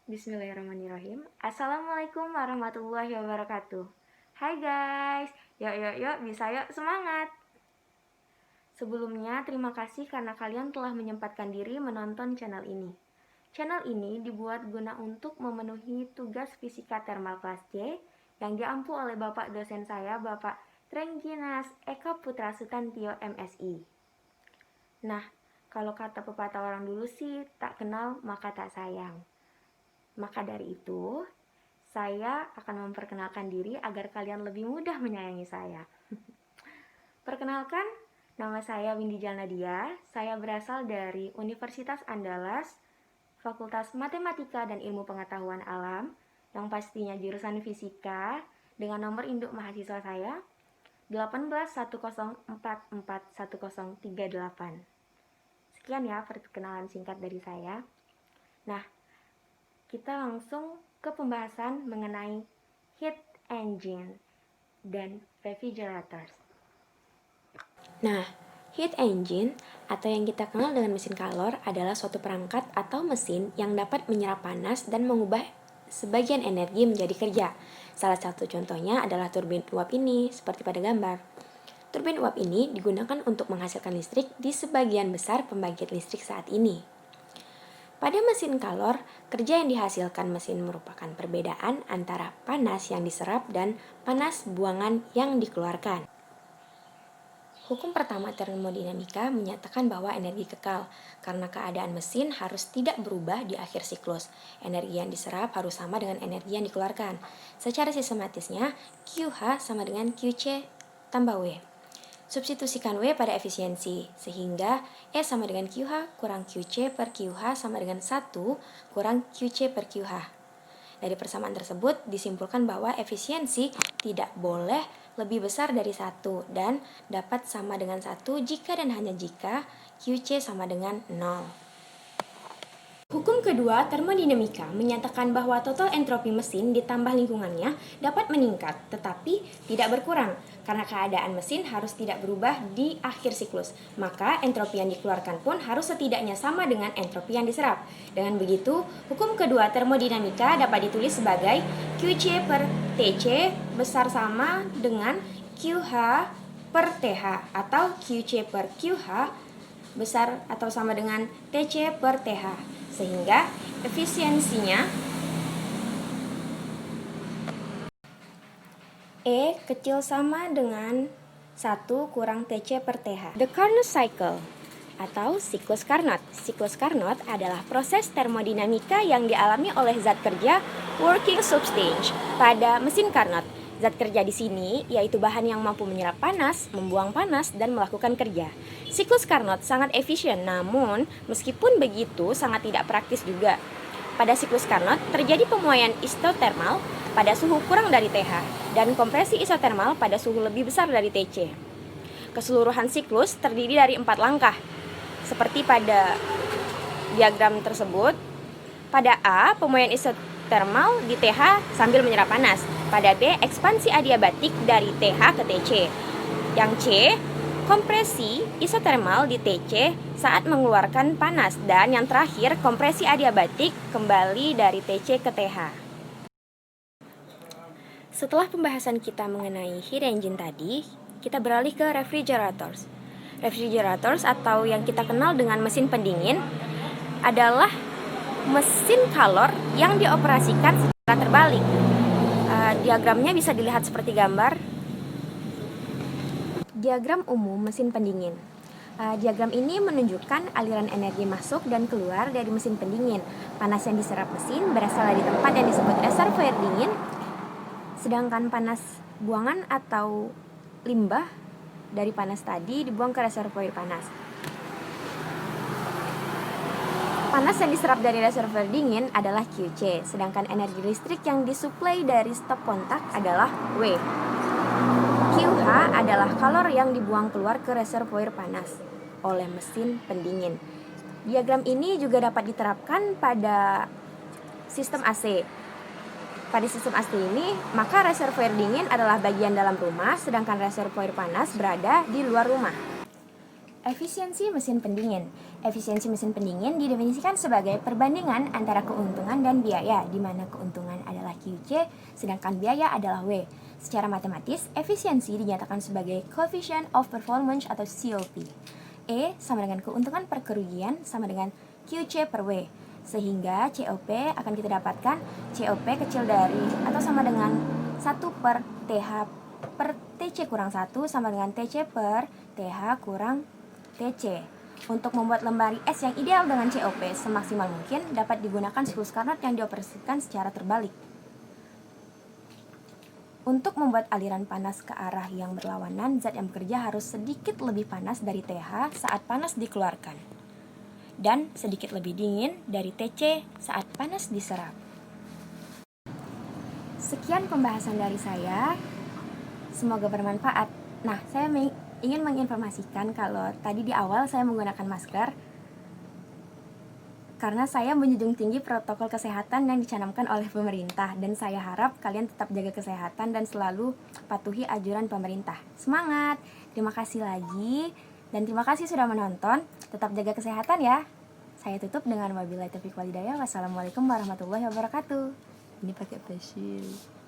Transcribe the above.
Bismillahirrahmanirrahim. Assalamualaikum warahmatullahi wabarakatuh. Hai guys, yuk bisa yuk semangat. Sebelumnya terima kasih karena kalian telah menyempatkan diri menonton channel ini. Channel ini dibuat guna untuk memenuhi tugas fisika thermal kelas C yang diampu oleh Bapak dosen saya, Bapak Trengginas Eka Putra Sutantio MSI. Nah, kalau kata pepatah orang dulu sih, tak kenal maka tak sayang. Maka dari itu, saya akan memperkenalkan diri agar kalian lebih mudah menyayangi saya. Perkenalkan, nama saya Windy Jalnadia. Saya berasal dari Universitas Andalas, Fakultas Matematika dan Ilmu Pengetahuan Alam, yang pastinya jurusan Fisika, dengan nomor induk mahasiswa saya 1810441038. Sekian ya perkenalan singkat dari saya. Nah, kita langsung ke pembahasan mengenai heat engine dan refrigerators. Nah, heat engine atau yang kita kenal dengan mesin kalor adalah suatu perangkat atau mesin yang dapat menyerap panas dan mengubah sebagian energi menjadi kerja. Salah satu contohnya adalah turbin uap ini, seperti pada gambar. Turbin uap ini digunakan untuk menghasilkan listrik di sebagian besar pembangkit listrik saat ini. Pada mesin kalor, kerja yang dihasilkan mesin merupakan perbedaan antara panas yang diserap dan panas buangan yang dikeluarkan. Hukum pertama termodinamika menyatakan bahwa energi kekal, karena keadaan mesin harus tidak berubah di akhir siklus. Energi yang diserap harus sama dengan energi yang dikeluarkan. Secara sistematisnya, QH sama dengan QC tambah W. Substitusikan W pada efisiensi, sehingga E sama dengan QH kurang QC per QH sama dengan 1 kurang QC per QH. Dari persamaan tersebut disimpulkan bahwa efisiensi tidak boleh lebih besar dari 1 dan dapat sama dengan 1 jika dan hanya jika QC sama dengan 0. Hukum kedua termodinamika menyatakan bahwa total entropi mesin ditambah lingkungannya dapat meningkat, tetapi tidak berkurang, karena keadaan mesin harus tidak berubah di akhir siklus. Maka entropi yang dikeluarkan pun harus setidaknya sama dengan entropi yang diserap. Dengan begitu, hukum kedua termodinamika dapat ditulis sebagai QC per TC besar sama dengan QH per TH atau QC per QH besar atau sama dengan TC per TH, sehingga efisiensinya E kecil sama dengan 1 kurang TC per TH. The Carnot cycle atau siklus Carnot. Siklus Carnot adalah proses termodinamika yang dialami oleh zat kerja working substance pada mesin Carnot. Zat kerja di sini yaitu bahan yang mampu menyerap panas, membuang panas, dan melakukan kerja. Siklus Carnot sangat efisien, namun meskipun begitu sangat tidak praktis juga. Pada siklus Carnot terjadi pemuaian isotermal pada suhu kurang dari TH dan kompresi isotermal pada suhu lebih besar dari TC. Keseluruhan siklus terdiri dari 4 langkah. Seperti pada diagram tersebut, pada A, pemuaian isotermal di TH sambil menyerap panas. Pada B, ekspansi adiabatik dari TH ke TC. Yang C, kompresi isotermal di TC saat mengeluarkan panas. Dan yang terakhir, kompresi adiabatik kembali dari TC ke TH. Setelah pembahasan kita mengenai heat engine tadi, kita beralih ke refrigerators. Refrigerators atau yang kita kenal dengan mesin pendingin adalah mesin kalor yang dioperasikan secara terbalik. Diagramnya bisa dilihat seperti gambar. Diagram umum mesin pendingin. Diagram ini menunjukkan aliran energi masuk dan keluar dari mesin pendingin. Panas yang diserap mesin berasal dari tempat yang disebut reservoir dingin, sedangkan panas buangan atau limbah dari panas tadi dibuang ke reservoir panas. Panas yang diserap dari reservoir dingin adalah QC, sedangkan energi listrik yang disuplai dari stop kontak adalah W. QH adalah kalor yang dibuang keluar ke reservoir panas oleh mesin pendingin. Diagram ini juga dapat diterapkan pada sistem AC. Pada sistem AC ini, maka reservoir dingin adalah bagian dalam rumah, sedangkan reservoir panas berada di luar rumah. Efisiensi mesin pendingin. Efisiensi mesin pendingin didefinisikan sebagai perbandingan antara keuntungan dan biaya, di mana keuntungan adalah QC, sedangkan biaya adalah W. Secara matematis, efisiensi dinyatakan sebagai coefficient of performance atau COP. E sama dengan keuntungan per kerugian sama dengan QC per W. Sehingga COP akan kita dapatkan COP kecil dari atau sama dengan 1 per TH per TC kurang 1 sama dengan TC per TH kurang TC. Untuk membuat lemari es yang ideal dengan COP semaksimal mungkin dapat digunakan siklus Carnot yang dioperasikan secara terbalik. Untuk membuat aliran panas ke arah yang berlawanan, zat yang bekerja harus sedikit lebih panas dari TH saat panas dikeluarkan, dan sedikit lebih dingin dari TC saat panas diserap. Sekian pembahasan dari saya, semoga bermanfaat. Nah, saya ingin menginformasikan kalau tadi di awal saya menggunakan masker karena saya menjunjung tinggi protokol kesehatan yang dicanangkan oleh pemerintah, dan saya harap kalian tetap jaga kesehatan dan selalu patuhi anjuran pemerintah. Semangat! Terima kasih lagi, dan terima kasih sudah menonton. Tetap jaga kesehatan ya. Saya tutup dengan wabillahi taufiq wal hidayah. Wassalamualaikum warahmatullahi wabarakatuh. Ini pakai face shield.